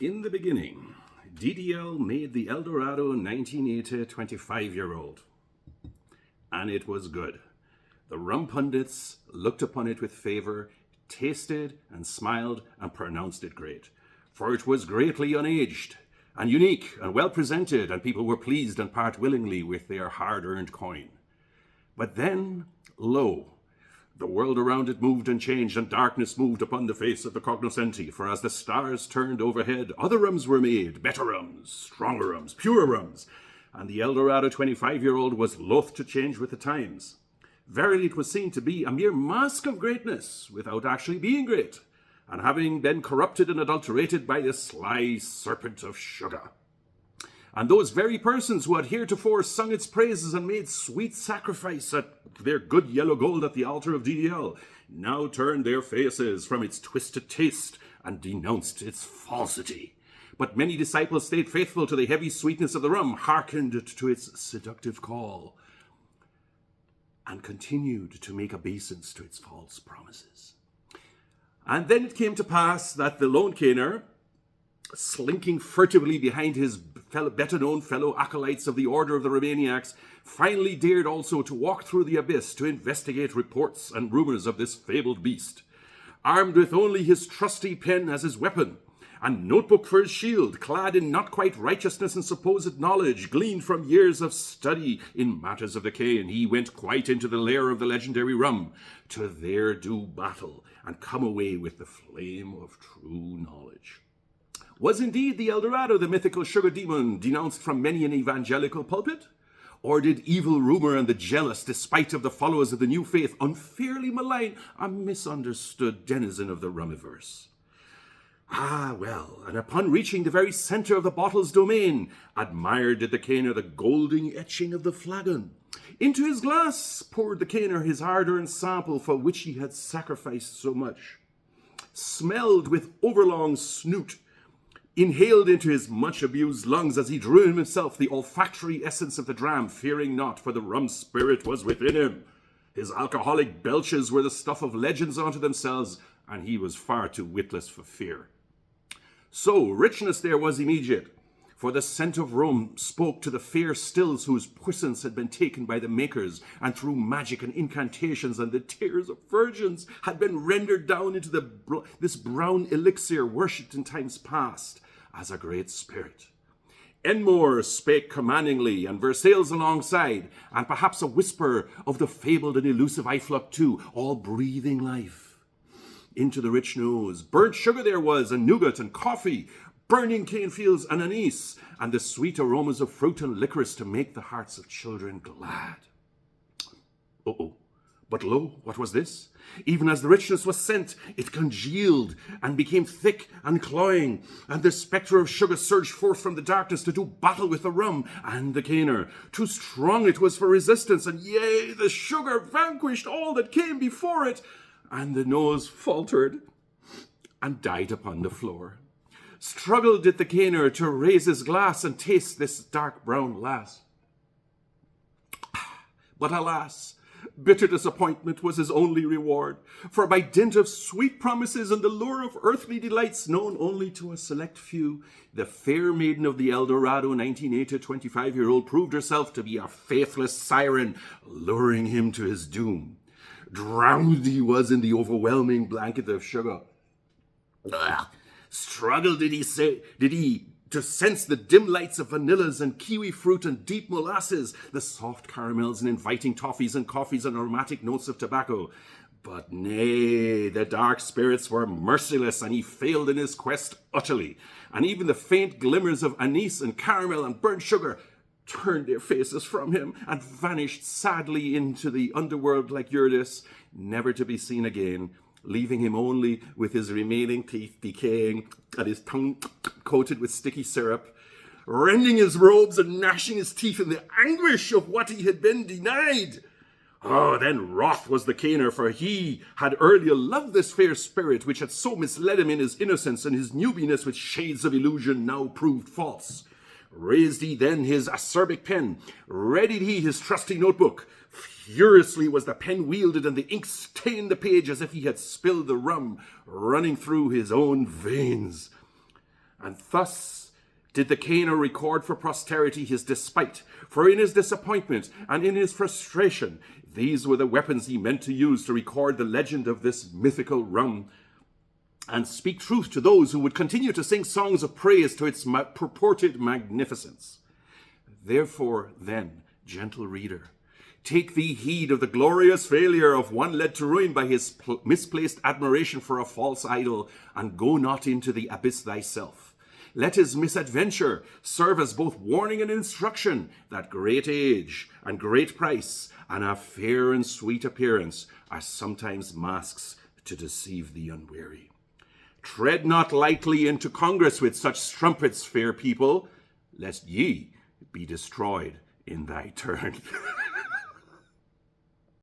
In the beginning, DDL made the El Dorado 1980 25-year-old. And it was good. The rum pundits looked upon it with favour, tasted and smiled and pronounced it great. For it was greatly unaged and unique and well presented, and people were pleased and part willingly with their hard-earned coin. But then, lo, the world around it moved and changed, and darkness moved upon the face of the cognoscenti, for as the stars turned overhead, other rums were made, better rums, stronger rums, purer rums, and the El Dorado 25-year-old was loath to change with the times. Verily it was seen to be a mere mask of greatness, without actually being great, and having been corrupted and adulterated by the sly serpent of sugar. And those very persons who had heretofore sung its praises and made sweet sacrifice at their good yellow gold at the altar of DDL, now turned their faces from its twisted taste and denounced its falsity. But many disciples stayed faithful to the heavy sweetness of the rum, hearkened to its seductive call, and continued to make obeisance to its false promises. And then it came to pass that the lone caner, slinking furtively behind his better-known fellow acolytes of the Order of the Romaniacs, finally dared also to walk through the abyss to investigate reports and rumours of this fabled beast. Armed with only his trusty pen as his weapon, and notebook for his shield, clad in not quite righteousness and supposed knowledge, gleaned from years of study in matters of the cane, he went quite into the lair of the legendary rum, to there do battle, and come away with the flame of true knowledge. Was indeed the El Dorado the mythical sugar demon denounced from many an evangelical pulpit? Or did evil rumour and the jealous, despite of the followers of the new faith, unfairly malign a misunderstood denizen of the rumiverse? Ah, well, and upon reaching the very centre of the bottle's domain, admired did the caner the golden etching of the flagon. Into his glass poured the caner his hard-earned sample for which he had sacrificed so much. Smelled with overlong snoot, inhaled into his much-abused lungs as he drew himself the olfactory essence of the dram, fearing not, for the rum spirit was within him. His alcoholic belches were the stuff of legends unto themselves, and he was far too witless for fear. So richness there was immediate, for the scent of rum spoke to the fair stills whose puissance had been taken by the makers, and through magic and incantations and the tears of virgins had been rendered down into this brown elixir worshipped in times past as a great spirit. Enmore spake commandingly, and Versailles alongside, and perhaps a whisper of the fabled and elusive Ifluck too, all breathing life into the rich nose. Burnt sugar there was, and nougat and coffee, burning cane fields and anise, and the sweet aromas of fruit and licorice to make the hearts of children glad. But lo, what was this? Even as the richness was sent, it congealed and became thick and cloying, and the spectre of sugar surged forth from the darkness to do battle with the rum and the caner. Too strong it was for resistance, and yea, the sugar vanquished all that came before it, and the nose faltered and died upon the floor. Struggled did the caner to raise his glass and taste this dark brown lass. But alas, bitter disappointment was his only reward, for by dint of sweet promises and the lure of earthly delights known only to a select few, the fair maiden of the El Dorado 1980 25-year-old proved herself to be a faithless siren, luring him to his doom. Drowned he was in the overwhelming blanket of sugar. Struggle did he to sense the dim lights of vanillas and kiwi fruit and deep molasses, the soft caramels and inviting toffees and coffees and aromatic notes of tobacco. But nay, the dark spirits were merciless, and he failed in his quest utterly. And even the faint glimmers of anise and caramel and burnt sugar turned their faces from him and vanished sadly into the underworld like Eurydice, never to be seen again, leaving him only with his remaining teeth decaying and his tongue coated with sticky syrup, rending his robes and gnashing his teeth in the anguish of what he had been denied. Oh, then wroth was the caner, for he had earlier loved this fair spirit which had so misled him in his innocence, and his newbiness with shades of illusion now proved false. Raised he then his acerbic pen, readied he his trusty notebook. Furiously was the pen wielded, and the ink stained the page as if he had spilled the rum running through his own veins. And thus did the Cana record for posterity his despite, for in his disappointment and in his frustration, these were the weapons he meant to use to record the legend of this mythical rum, and speak truth to those who would continue to sing songs of praise to its purported magnificence. Therefore, then, gentle reader, take thee heed of the glorious failure of one led to ruin by his misplaced admiration for a false idol, and go not into the abyss thyself. Let his misadventure serve as both warning and instruction, that great age and great price and a fair and sweet appearance are sometimes masks to deceive the unwary. Tread not lightly into congress with such strumpets, fair people, lest ye be destroyed in thy turn.